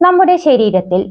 നമ്മുടെ ശരീരത്തിൽ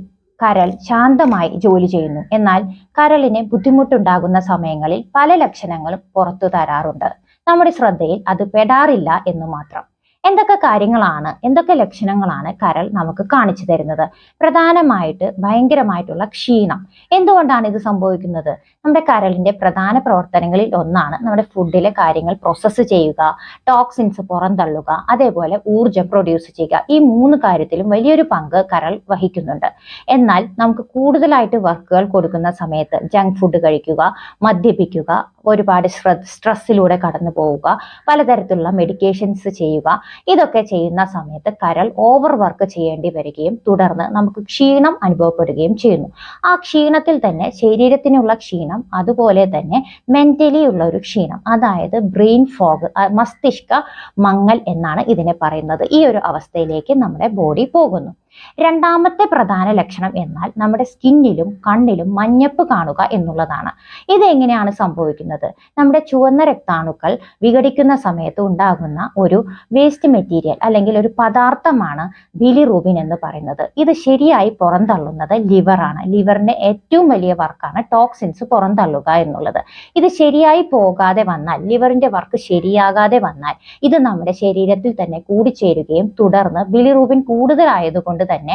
കരൾ ശാന്തമായി ജോലി ചെയ്യുന്നു. എന്നാൽ കരളിന് ബുദ്ധിമുട്ടുണ്ടാകുന്ന സമയങ്ങളിൽ പല ലക്ഷണങ്ങളും പുറത്തു തരാറുണ്ട്. നമ്മുടെ ശ്രദ്ധയിൽ അത് പെടാറില്ല എന്ന് മാത്രം. എന്തൊക്കെ ലക്ഷണങ്ങളാണ് കരൾ നമുക്ക് കാണിച്ചു തരുന്നത്? പ്രധാനമായിട്ട് ഭയങ്കരമായിട്ടുള്ള ക്ഷീണം. എന്തുകൊണ്ടാണ് ഇത് സംഭവിക്കുന്നത്? നമ്മുടെ കരളിന്റെ പ്രധാന പ്രവർത്തനങ്ങളിൽ ഒന്നാണ് നമ്മുടെ ഫുഡിലെ കാര്യങ്ങൾ പ്രോസസ്സ് ചെയ്യുക, ടോക്സിൻസ് പുറന്തള്ളുക, അതേപോലെ ഊർജം പ്രൊഡ്യൂസ് ചെയ്യുക. ഈ 3 കാര്യത്തിലും വലിയൊരു പങ്ക് കരൾ വഹിക്കുന്നുണ്ട്. എന്നാൽ നമുക്ക് കൂടുതലായിട്ട് വർക്കുകൾ കൊടുക്കുന്ന സമയത്ത് ജങ്ക് ഫുഡ് കഴിക്കുക, മദ്യപിക്കുക, ഒരുപാട് സ്ട്രെസ്സിലൂടെ കടന്നു പോവുക, പലതരത്തിലുള്ള മെഡിക്കേഷൻസ് ചെയ്യുക, ഇതൊക്കെ ചെയ്യുന്ന സമയത്ത് കരൾ ഓവർ വർക്ക് ചെയ്യേണ്ടി വരികയും തുടർന്ന് നമുക്ക് ക്ഷീണം അനുഭവപ്പെടുകയും ചെയ്യുന്നു. ആ ക്ഷീണത്തിൽ തന്നെ ശരീരത്തിനുള്ള ക്ഷീണം, അതുപോലെ തന്നെ മെന്റലി ഉള്ള ഒരു ക്ഷീണം, അതായത് ബ്രെയിൻ ഫോഗ്, മസ്തിഷ്ക മങ്ങൽ എന്നാണ് ഇതിനെ പറയുന്നത്. ഈ ഒരു അവസ്ഥയിലേക്ക് നമ്മുടെ ബോഡി പോകുന്നു. രണ്ടാമത്തെ പ്രധാന ലക്ഷണം എന്നാൽ നമ്മുടെ സ്കിന്നിലും കണ്ണിലും മഞ്ഞപ്പ് കാണുക എന്നുള്ളതാണ്. ഇത് എങ്ങനെയാണ് സംഭവിക്കുന്നത്? നമ്മുടെ ചുവന്ന രക്താണുക്കൾ വിഘടിക്കുന്ന സമയത്ത് ഉണ്ടാകുന്ന ഒരു വേസ്റ്റ് മെറ്റീരിയൽ അല്ലെങ്കിൽ ഒരു പദാർത്ഥമാണ് ബിലിറൂബിൻ എന്ന് പറയുന്നത്. ഇത് ശരിയായി പുറന്തള്ളുന്നത് ലിവറാണ്. ലിവറിന്റെ ഏറ്റവും വലിയ വർക്കാണ് ടോക്സിൻസ് പുറന്തള്ളുക എന്നുള്ളത്. ഇത് ശരിയായി പോകാതെ വന്നാൽ, ലിവറിന്റെ വർക്ക് ശരിയാകാതെ വന്നാൽ, ഇത് നമ്മുടെ ശരീരത്തിൽ തന്നെ കൂടിച്ചേരുകയും തുടർന്ന് ബിലിറൂബിൻ കൂടുതലായതുകൊണ്ട് തന്നെ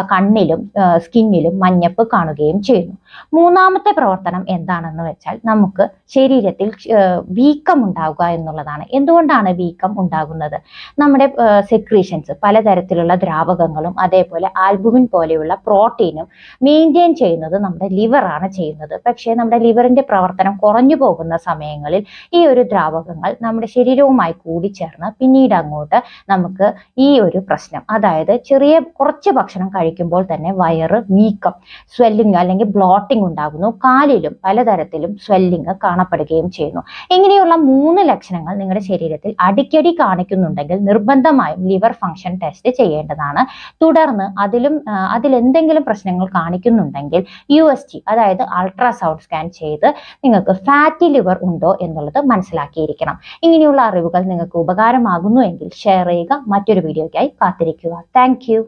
കണ്ണിലും സ്കിന്നിലും മഞ്ഞപ്പ് കാണുകയും ചെയ്യുന്നു. മൂന്നാമത്തെ പ്രവർത്തനം എന്താണെന്ന് വെച്ചാൽ നമുക്ക് ശരീരത്തിൽ വീക്കം ഉണ്ടാവുക എന്നുള്ളതാണ്. എന്തുകൊണ്ടാണ് വീക്കം ഉണ്ടാകുന്നത്? നമ്മുടെ സെക്രീഷൻസ്, പലതരത്തിലുള്ള ദ്രാവകങ്ങളും അതേപോലെ ആൽബുമിൻ പോലെയുള്ള പ്രോട്ടീനും മെയിൻറ്റെയിൻ ചെയ്യുന്നത് നമ്മുടെ ലിവറാണ് ചെയ്യുന്നത്. പക്ഷേ നമ്മുടെ ലിവറിന്റെ പ്രവർത്തനം കുറഞ്ഞു പോകുന്ന സമയങ്ങളിൽ ഈ ഒരു ദ്രാവകങ്ങൾ നമ്മുടെ ശരീരവുമായി കൂടിച്ചേർന്ന് പിന്നീട് അങ്ങോട്ട് നമുക്ക് ഈ ഒരു പ്രശ്നം, അതായത് കുറച്ച് ഭക്ഷണം കഴിക്കുമ്പോൾ തന്നെ വയറ് വീക്കം, സ്വെല്ലിങ് അല്ലെങ്കിൽ ബ്ലോട്ടിംഗ് ഉണ്ടാകുന്നു. കാലിലും പലതരത്തിലും സ്വെല്ലിങ് കാണപ്പെടുകയും ചെയ്യുന്നു. ഇങ്ങനെയുള്ള 3 ലക്ഷണങ്ങൾ നിങ്ങളുടെ ശരീരത്തിൽ അടിക്കടി കാണിക്കുന്നുണ്ടെങ്കിൽ നിർബന്ധമായും ലിവർ ഫംഗ്ഷൻ ടെസ്റ്റ് ചെയ്യേണ്ടതാണ്. തുടർന്ന് അതിലെന്തെങ്കിലും പ്രശ്നങ്ങൾ കാണിക്കുന്നുണ്ടെങ്കിൽ USG, അതായത് അൾട്രാസൗണ്ട് സ്കാൻ ചെയ്ത് നിങ്ങൾക്ക് ഫാറ്റി ലിവർ ഉണ്ടോ എന്നുള്ളത് മനസ്സിലാക്കിയിരിക്കണം. ഇങ്ങനെയുള്ള അറിവുകൾ നിങ്ങൾക്ക് ഉപകാരമാകുന്നു എങ്കിൽ ഷെയർ ചെയ്യുക. മറ്റൊരു വീഡിയോയ്ക്കായി കാത്തിരിക്കുക. Thank you.